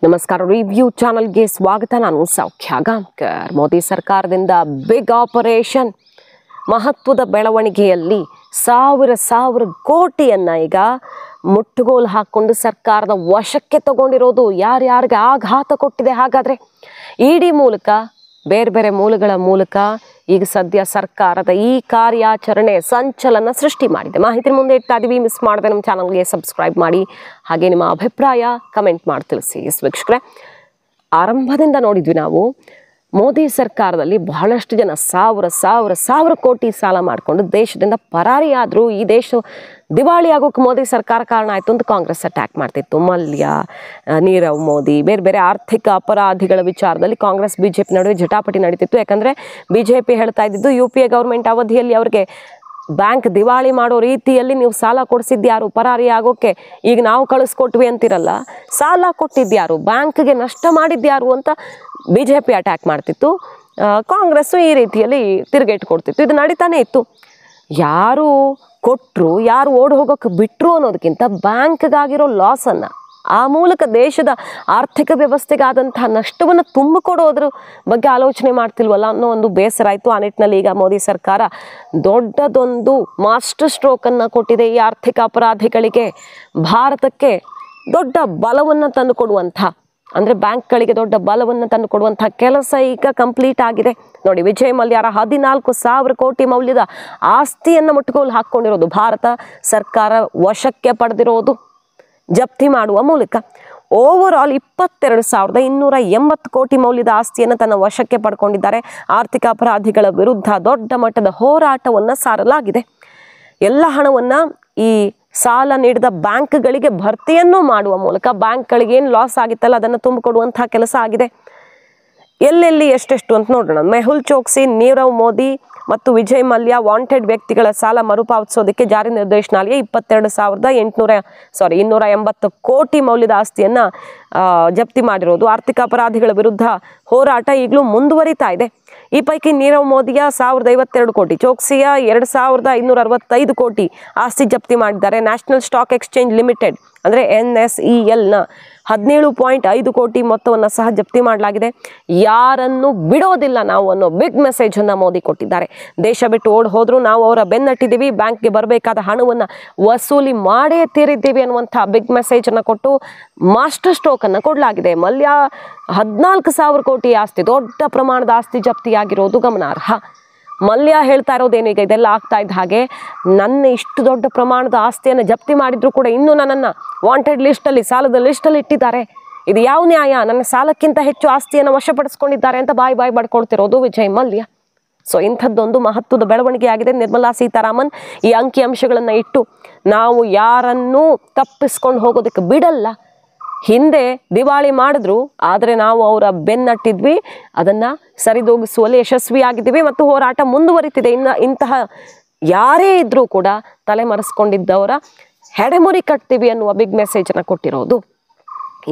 ನಮಸ್ಕಾರ. ರಿವ್ಯೂ ಚಾನಲ್ಗೆ ಸ್ವಾಗತ. ನಾನು ಸೌಖ್ಯ ಗಾಂವ್ಕರ್. ಮೋದಿ ಸರ್ಕಾರದಿಂದ ಬಿಗ್ ಆಪರೇಷನ್, ಮಹತ್ವದ ಬೆಳವಣಿಗೆಯಲ್ಲಿ ಸಾವಿರ ಕೋಟಿಯನ್ನು ಈಗ ಮುಟ್ಟುಗೋಲು ಹಾಕ್ಕೊಂಡು ಸರ್ಕಾರದ ವಶಕ್ಕೆ ತಗೊಂಡಿರೋದು ಯಾರ್ಯಾರಿಗೆ ಆಘಾತ ಕೊಟ್ಟಿದೆ. ಹಾಗಾದರೆ ಇಡಿ ಮೂಲಕ, ಬೇರೆ ಬೇರೆ ಮೂಲಗಳ ಮೂಲಕ ಈಗ ಸದ್ಯ ಸರ್ಕಾರದ ಈ ಕಾರ್ಯಾಚರಣೆ ಸಂಚಲನ ಸೃಷ್ಟಿ ಮಾಡಿದೆ. ಮಾಹಿತಿ ಮುಂದೆ ಇಡ್ತಾ ಇದೀವಿ. ಮಿಸ್ ಮಾಡದೆ ನಮ್ಮ ಚಾನಲ್ಗೆ ಸಬ್ಸ್ಕ್ರೈಬ್ ಮಾಡಿ, ಹಾಗೆ ನಿಮ್ಮ ಅಭಿಪ್ರಾಯ ಕಮೆಂಟ್ ಮಾಡಿ ತಿಳಿಸಿ. ವೀಕ್ಷಕರೇ, ಆರಂಭದಿಂದ ನೋಡಿದ್ವಿ ನಾವು ಮೋದಿ ಸರ್ಕಾರದಲ್ಲಿ ಬಹಳಷ್ಟು ಜನ ಸಾವಿರ ಕೋಟಿ ಸಾಲ ಮಾಡಿಕೊಂಡು ದೇಶದಿಂದ ಪರಾರಿಯಾದರೂ ಈ ದೇಶ ದಿವಾಳಿ ಆಗೋಕೆ ಮೋದಿ ಸರ್ಕಾರ ಕಾರಣ ಆಯಿತು ಅಂತ ಕಾಂಗ್ರೆಸ್ ಅಟ್ಯಾಕ್ ಮಾಡ್ತಿತ್ತು. ಮಲ್ಯ, ನೀರವ್ ಮೋದಿ, ಬೇರೆ ಬೇರೆ ಆರ್ಥಿಕ ಅಪರಾಧಿಗಳ ವಿಚಾರದಲ್ಲಿ ಕಾಂಗ್ರೆಸ್ ಬಿಜೆಪಿ ನಡುವೆ ಜಟಾಪಟಿ ನಡೀತಿತ್ತು. ಯಾಕಂದರೆ ಬಿಜೆಪಿ ಹೇಳ್ತಾ ಇದ್ದಿದ್ದು UPA ಗೌರ್ಮೆಂಟ್ ಅವಧಿಯಲ್ಲಿ ಅವ್ರಿಗೆ ಬ್ಯಾಂಕ್ ದಿವಾಳಿ ಮಾಡೋ ರೀತಿಯಲ್ಲಿ ನೀವು ಸಾಲ ಕೊಡಿಸಿದ್ಯಾರು, ಪರಾರಿ ಆಗೋಕ್ಕೆ ಈಗ ನಾವು ಕಳಿಸ್ಕೊಟ್ವಿ ಅಂತಿರಲ್ಲ, ಸಾಲ ಕೊಟ್ಟಿದ್ಯಾರು, ಬ್ಯಾಂಕ್ಗೆ ನಷ್ಟ ಮಾಡಿದ್ಯಾರು ಅಂತ ಬಿಜೆಪಿ ಅಟ್ಯಾಕ್ ಮಾಡ್ತಿತ್ತು. ಕಾಂಗ್ರೆಸ್ಸು ಈ ರೀತಿಯಲ್ಲಿ ತಿರುಗೇಟು ಕೊಡ್ತಿತ್ತು. ಇದು ನಡೀತಾನೆ ಇತ್ತು. ಯಾರು ಕೊಟ್ಟರು, ಯಾರು ಓಡಿ ಹೋಗೋಕ್ಕೆ ಬಿಟ್ಟರು ಅನ್ನೋದಕ್ಕಿಂತ ಬ್ಯಾಂಕ್ಗಾಗಿರೋ ಲಾಸನ್ನು, ಆ ಮೂಲಕ ದೇಶದ ಆರ್ಥಿಕ ವ್ಯವಸ್ಥೆಗಾದಂತಹ ನಷ್ಟವನ್ನು ತುಂಬಿಕೊಡೋದ್ರ ಬಗ್ಗೆ ಆಲೋಚನೆ ಮಾಡ್ತಿಲ್ವಲ್ಲ ಅನ್ನೋ ಒಂದು ಬೇಸರ ಆಯಿತು. ಆ ನಿಟ್ಟಿನಲ್ಲಿ ಈಗ ಮೋದಿ ಸರ್ಕಾರ ದೊಡ್ಡದೊಂದು ಮಾಸ್ಟರ್ ಸ್ಟ್ರೋಕನ್ನು ಕೊಟ್ಟಿದೆ. ಈ ಆರ್ಥಿಕ ಅಪರಾಧಿಗಳಿಗೆ ಭಾರತಕ್ಕೆ ದೊಡ್ಡ ಬಲವನ್ನು ತಂದುಕೊಡುವಂಥ, ಅಂದರೆ ಬ್ಯಾಂಕ್ಗಳಿಗೆ ದೊಡ್ಡ ಬಲವನ್ನು ತಂದು ಕೊಡುವಂಥ ಕೆಲಸ ಈಗ ಕಂಪ್ಲೀಟ್ ಆಗಿದೆ. ನೋಡಿ, ವಿಜಯ್ ಮಲ್ಯರ 14,000 ಕೋಟಿ ಮೌಲ್ಯದ ಆಸ್ತಿಯನ್ನು ಮುಟ್ಟುಗೋಲು ಹಾಕ್ಕೊಂಡಿರೋದು ಭಾರತ ಸರ್ಕಾರ ವಶಕ್ಕೆ ಪಡೆದಿರೋದು ಜಪ್ತಿ ಮಾಡುವ ಮೂಲಕ. ಓವರ್ ಆಲ್ 22,280 ಕೋಟಿ ಮೌಲ್ಯದ ಆಸ್ತಿಯನ್ನು ತನ್ನ ವಶಕ್ಕೆ ಪಡ್ಕೊಂಡಿದ್ದಾರೆ. ಆರ್ಥಿಕ ಅಪರಾಧಿಗಳ ವಿರುದ್ಧ ದೊಡ್ಡ ಮಟ್ಟದ ಹೋರಾಟವನ್ನು ಸಾರಲಾಗಿದೆ. ಎಲ್ಲ ಹಣವನ್ನು ಈ ಸಾಲ ನೀಡಿದ ಬ್ಯಾಂಕ್ಗಳಿಗೆ ಭರ್ತಿಯನ್ನು ಮಾಡುವ ಮೂಲಕ ಬ್ಯಾಂಕ್ಗಳಿಗೆ ಏನು ಲಾಸ್ ಆಗಿತ್ತಲ್ಲ ಅದನ್ನು ತುಂಬಿಕೊಡುವಂಥ ಕೆಲಸ ಆಗಿದೆ. ಎಲ್ಲೆಲ್ಲಿ ಎಷ್ಟೆಷ್ಟು ಅಂತ ನೋಡೋಣ. ಮೆಹುಲ್ ಚೋಕ್ಸಿ, ನೀರವ್ ಮೋದಿ ಮತ್ತು ವಿಜಯ್ ಮಲ್ಯ ವಾಂಟೆಡ್ ವ್ಯಕ್ತಿಗಳ ಸಾಲ ಮರುಪಾವತಿಸೋದಕ್ಕೆ ಜಾರಿ ನಿರ್ದೇಶನಾಲಯ 280 ಕೋಟಿ ಮೌಲ್ಯದ ಆಸ್ತಿಯನ್ನು ಜಪ್ತಿ ಮಾಡಿರೋದು. ಆರ್ಥಿಕ ಅಪರಾಧಿಗಳ ವಿರುದ್ಧ ಹೋರಾಟ ಈಗಲೂ ಮುಂದುವರಿತಾ ಇದೆ. ಈ ಪೈಕಿ ನೀರವ್ ಮೋದಿಯ 1,052 ಕೋಟಿ, ಚೋಕ್ಸಿಯ 2,565 ಕೋಟಿ ಆಸ್ತಿ ಜಪ್ತಿ ಮಾಡಿದ್ದಾರೆ. ನ್ಯಾಷನಲ್ ಸ್ಟಾಕ್ ಎಕ್ಸ್ಚೇಂಜ್ ಲಿಮಿಟೆಡ್ ಅಂದರೆ NSELನ 17.5 ಕೋಟಿ ಮೊತ್ತವನ್ನು ಸಹ ಜಪ್ತಿ ಮಾಡಲಾಗಿದೆ. ಯಾರನ್ನು ಬಿಡೋದಿಲ್ಲ ನಾವು ಅನ್ನೋ ಬಿಗ್ ಮೆಸೇಜನ್ನು ಮೋದಿ ಕೊಟ್ಟಿದ್ದಾರೆ. ದೇಶ ಬಿಟ್ಟು ಓಡಿ ಹೋದರೂ ನಾವು ಅವರ ಬೆನ್ನಟ್ಟಿದ್ದೀವಿ, ಬ್ಯಾಂಕ್ಗೆ ಬರಬೇಕಾದ ಹಣವನ್ನು ವಸೂಲಿ ಮಾಡೇ ತೀರಿದ್ದೀವಿ ಅನ್ನುವಂಥ ಬಿಗ್ ಮೆಸೇಜನ್ನು ಕೊಟ್ಟು ಮಾಸ್ಟರ್ ಸ್ಟ್ರೋಕನ್ನು ಕೊಡಲಾಗಿದೆ. ಮಲ್ಯ 14,000 ಕೋಟಿ ಆಸ್ತಿ, ದೊಡ್ಡ ಪ್ರಮಾಣದ ಆಸ್ತಿ ಜಪ್ತಿಯಾಗಿರೋದು ಗಮನಾರ್ಹ. ಮಲ್ಯ ಹೇಳ್ತಾ ಇರೋದೇನು, ಈಗ ಇದೆಲ್ಲ ಆಗ್ತಾ ಇದ್ದ ಹಾಗೆ ನನ್ನ ಇಷ್ಟು ದೊಡ್ಡ ಪ್ರಮಾಣದ ಆಸ್ತಿಯನ್ನು ಜಪ್ತಿ ಮಾಡಿದ್ರು ಕೂಡ ಇನ್ನೂ ನನ್ನನ್ನು ವಾಂಟೆಡ್ ಲಿಸ್ಟಲ್ಲಿ, ಸಾಲದ ಲಿಸ್ಟಲ್ಲಿ ಇಟ್ಟಿದ್ದಾರೆ, ಇದು ಯಾವ ನ್ಯಾಯ, ನನ್ನ ಸಾಲಕ್ಕಿಂತ ಹೆಚ್ಚು ಆಸ್ತಿಯನ್ನು ವಶಪಡಿಸ್ಕೊಂಡಿದ್ದಾರೆ ಅಂತ ಬಾಯಿ ಬಡ್ಕೊಳ್ತಿರೋದು ವಿಜಯ್ ಮಲ್ಯ. ಸೊ ಇಂಥದ್ದೊಂದು ಮಹತ್ವದ ಬೆಳವಣಿಗೆ ಆಗಿದೆ. ನಿರ್ಮಲಾ ಸೀತಾರಾಮನ್ ಈ ಅಂಕಿಅಂಶಗಳನ್ನು ಇಟ್ಟು ನಾವು ಯಾರನ್ನೂ ತಪ್ಪಿಸ್ಕೊಂಡು ಹೋಗೋದಕ್ಕೆ ಬಿಡಲ್ಲ, ಹಿಂದೆ ದಿವಾಳಿ ಮಾಡಿದ್ರು ಆದರೆ ನಾವು ಅವರ ಬೆನ್ನಟ್ಟಿದ್ವಿ, ಅದನ್ನು ಸರಿದೂಗಿಸುವಲ್ಲಿ ಯಶಸ್ವಿಯಾಗಿದ್ದೀವಿ ಮತ್ತು ಹೋರಾಟ ಮುಂದುವರಿತಿದೆ. ಇಂತಹ ಯಾರೇ ಇದ್ರೂ ಕೂಡ ತಲೆಮರೆಸ್ಕೊಂಡಿದ್ದವರ ಹೆಡೆಮುರಿ ಕಟ್ತೀವಿ ಅನ್ನುವ ಬಿಗ್ ಮೆಸೇಜನ್ನು ಕೊಟ್ಟಿರೋದು.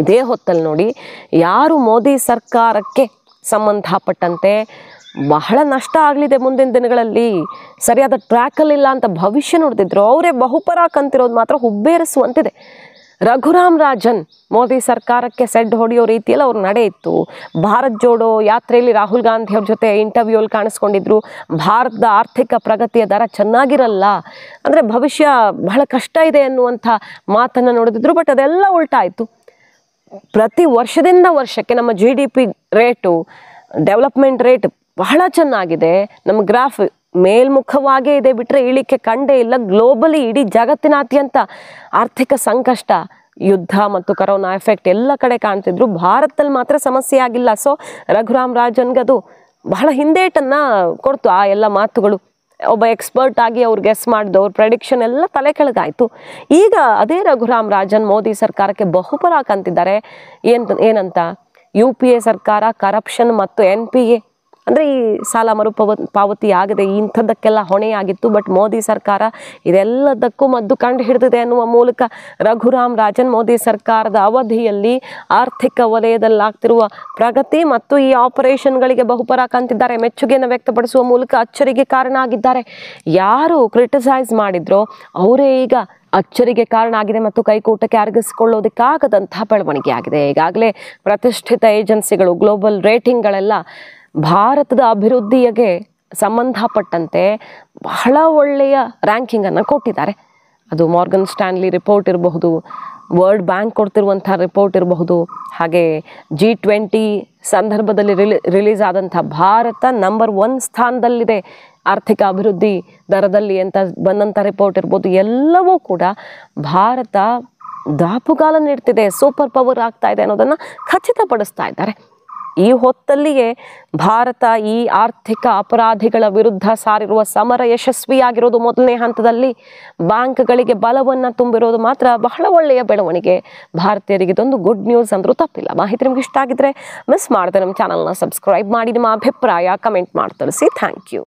ಇದೇ ಹೊತ್ತಲ್ಲಿ ನೋಡಿ, ಯಾರು ಮೋದಿ ಸರ್ಕಾರಕ್ಕೆ ಸಂಬಂಧಪಟ್ಟಂತೆ ಬಹಳ ನಷ್ಟ ಆಗಲಿದೆ, ಮುಂದಿನ ದಿನಗಳಲ್ಲಿ ಸರಿಯಾದ ಟ್ರ್ಯಾಕಲ್ಲಿಲ್ಲ ಅಂತ ಭವಿಷ್ಯ ನೋಡ್ತಿದ್ರು, ಅವರೇ ಬಹುಪರಾಕ್ ಅಂತಿರೋದು ಮಾತ್ರ ಹುಬ್ಬೇರಿಸುವಂತಿದೆ. ರಘುರಾಮ್ ರಾಜನ್ ಮೋದಿ ಸರ್ಕಾರಕ್ಕೆ ಸೆಡ್ ಹೊಡೆಯೋ ರೀತಿಯಲ್ಲಿ ಅವ್ರ ನಡೆ ಇತ್ತು. ಭಾರತ್ ಜೋಡೋ ಯಾತ್ರೆಯಲ್ಲಿ ರಾಹುಲ್ ಗಾಂಧಿ ಅವ್ರ ಜೊತೆ ಇಂಟರ್ವ್ಯೂಲ್ಲಿ ಕಾಣಿಸ್ಕೊಂಡಿದ್ರು. ಭಾರತದ ಆರ್ಥಿಕ ಪ್ರಗತಿಯ ದರ ಚೆನ್ನಾಗಿರಲ್ಲ, ಅಂದರೆ ಭವಿಷ್ಯ ಬಹಳ ಕಷ್ಟ ಇದೆ ಅನ್ನುವಂಥ ಮಾತನ್ನು ನೋಡಿದ್ರು. ಬಟ್ ಅದೆಲ್ಲ ಉಲ್ಟಾಯಿತು. ಪ್ರತಿ ವರ್ಷದಿಂದ ವರ್ಷಕ್ಕೆ ನಮ್ಮ GDP ರೇಟು, ಡೆವಲಪ್ಮೆಂಟ್ ರೇಟ್ ಬಹಳ ಚೆನ್ನಾಗಿದೆ. ನಮ್ಮ ಗ್ರಾಫ್ ಮೇಲ್ಮುಖವಾಗೇ ಇದೆ, ಬಿಟ್ಟರೆ ಇಳಿಕೆ ಕಂಡೇ ಇಲ್ಲ. ಗ್ಲೋಬಲಿ ಇಡೀ ಜಗತ್ತಿನಾದ್ಯಂತ ಆರ್ಥಿಕ ಸಂಕಷ್ಟ, ಯುದ್ಧ ಮತ್ತು ಕರೋನಾ ಎಫೆಕ್ಟ್ ಎಲ್ಲ ಕಡೆ ಕಾಣ್ತಿದ್ರು. ಭಾರತದಲ್ಲಿ ಮಾತ್ರ ಸಮಸ್ಯೆ ಆಗಿಲ್ಲ. ಸೊ ರಘುರಾಮ್ ರಾಜನ್ಗದು ಬಹಳ ಹಿಂದೇಟನ್ನು ಕೊಡ್ತು ಆ ಎಲ್ಲ ಮಾತುಗಳು. ಒಬ್ಬ ಎಕ್ಸ್ಪರ್ಟ್ ಆಗಿ ಅವ್ರು ಗೆಸ್ ಮಾಡಿದವ್ರ ಪ್ರೆಡಿಕ್ಷನ್ ಎಲ್ಲ ತಲೆ ಕೆಳಗಾಯಿತು. ಈಗ ಅದೇ ರಘುರಾಮ್ ರಾಜನ್ ಮೋದಿ ಸರ್ಕಾರಕ್ಕೆ ಬಹುಪರಾಕ್ ಅಂತಿದ್ದಾರೆ. ಏನಂತ, UPA ಸರ್ಕಾರ ಕರಪ್ಷನ್ ಮತ್ತು NPA ಅಂದರೆ ಈ ಸಾಲ ಪಾವತಿ ಆಗದೆ ಇಂಥದ್ದಕ್ಕೆಲ್ಲ ಹೊಣೆಯಾಗಿತ್ತು. ಬಟ್ ಮೋದಿ ಸರ್ಕಾರ ಇದೆಲ್ಲದಕ್ಕೂ ಮದ್ದು ಕಂಡು ಹಿಡಿದಿದೆ ಅನ್ನುವ ಮೂಲಕ ರಘುರಾಮ್ ರಾಜನ್ ಮೋದಿ ಸರ್ಕಾರದ ಅವಧಿಯಲ್ಲಿ ಆರ್ಥಿಕ ವಲಯದಲ್ಲಾಗ್ತಿರುವ ಪ್ರಗತಿ ಮತ್ತು ಈ ಆಪರೇಷನ್ಗಳಿಗೆ ಬಹುಪರಾಕ್ ಅಂತಿದ್ದಾರೆ. ಮೆಚ್ಚುಗೆಯನ್ನು ವ್ಯಕ್ತಪಡಿಸುವ ಮೂಲಕ ಅಚ್ಚರಿಗೆ ಕಾರಣ ಆಗಿದ್ದಾರೆ. ಯಾರು ಕ್ರಿಟಿಸೈಸ್ ಮಾಡಿದ್ರೋ ಅವರೇ ಈಗ ಅಚ್ಚರಿಗೆ ಕಾರಣ ಆಗಿದೆ ಮತ್ತು ಕೈಕೂಟಕ್ಕೆ ಅರಗಿಸಿಕೊಳ್ಳೋದಕ್ಕಾಗದಂತಹ ಬೆಳವಣಿಗೆ ಆಗಿದೆ. ಈಗಾಗಲೇ ಪ್ರತಿಷ್ಠಿತ ಏಜೆನ್ಸಿಗಳು, ಗ್ಲೋಬಲ್ ರೇಟಿಂಗ್ಗಳೆಲ್ಲ ಭಾರತದ ಅಭಿವೃದ್ಧಿಗೆ ಸಂಬಂಧಪಟ್ಟಂತೆ ಬಹಳ ಒಳ್ಳೆಯ ರ್ಯಾಂಕಿಂಗನ್ನು ಕೊಟ್ಟಿದ್ದಾರೆ. ಅದು ಮಾರ್ಗನ್ ಸ್ಟ್ಯಾನ್ಲಿ ರಿಪೋರ್ಟ್ ಇರಬಹುದು, ವರ್ಲ್ಡ್ ಬ್ಯಾಂಕ್ ಕೊಡ್ತಿರುವಂಥ ರಿಪೋರ್ಟ್ ಇರಬಹುದು, ಹಾಗೆ G20 ಸಂದರ್ಭದಲ್ಲಿ ರಿಲೀಸ್ ಆದಂಥ ಭಾರತ ನಂಬರ್ 1 ಸ್ಥಾನದಲ್ಲಿದೆ ಆರ್ಥಿಕ ಅಭಿವೃದ್ಧಿ ದರದಲ್ಲಿ ಅಂತ ಬಂದಂಥ ರಿಪೋರ್ಟ್ ಇರ್ಬೋದು. ಎಲ್ಲವೂ ಕೂಡ ಭಾರತ ದಾಪುಗಾಲ ನೀಡ್ತಿದೆ, ಸೂಪರ್ ಪವರ್ ಆಗ್ತಾ ಇದೆ ಅನ್ನೋದನ್ನು ಖಚಿತಪಡಿಸ್ತಾ ಇದ್ದಾರೆ. ಈ ಹೊತ್ತಲ್ಲಿಯೇ ಭಾರತ ಈ ಆರ್ಥಿಕ ಅಪರಾಧಿಗಳ ವಿರುದ್ಧ ಸಾರಿರುವ ಸಮರ ಯಶಸ್ವಿಯಾಗಿರೋದು ಮೊದಲನೇ ಹಂತದಲ್ಲಿ. ಬ್ಯಾಂಕ್ಗಳಿಗೆ ಬಲವನ್ನು ತುಂಬಿರೋದು ಮಾತ್ರ ಬಹಳ ಒಳ್ಳೆಯ ಬೆಳವಣಿಗೆ. ಭಾರತೀಯರಿಗೆ ಇದೊಂದು ಗುಡ್ ನ್ಯೂಸ್ ಅಂದರೂ ತಪ್ಪಿಲ್ಲ. ಮಾಹಿತಿ ನಿಮ್ಗೆ ಇಷ್ಟ ಆಗಿದ್ರೆ ಮಿಸ್ ಮಾಡದೆ ನಮ್ಮ ಚಾನಲ್ನ ಸಬ್ಸ್ಕ್ರೈಬ್ ಮಾಡಿ, ನಿಮ್ಮ ಅಭಿಪ್ರಾಯ ಕಮೆಂಟ್ ಮಾಡಿ ತಿಳಿಸಿ. Thank you.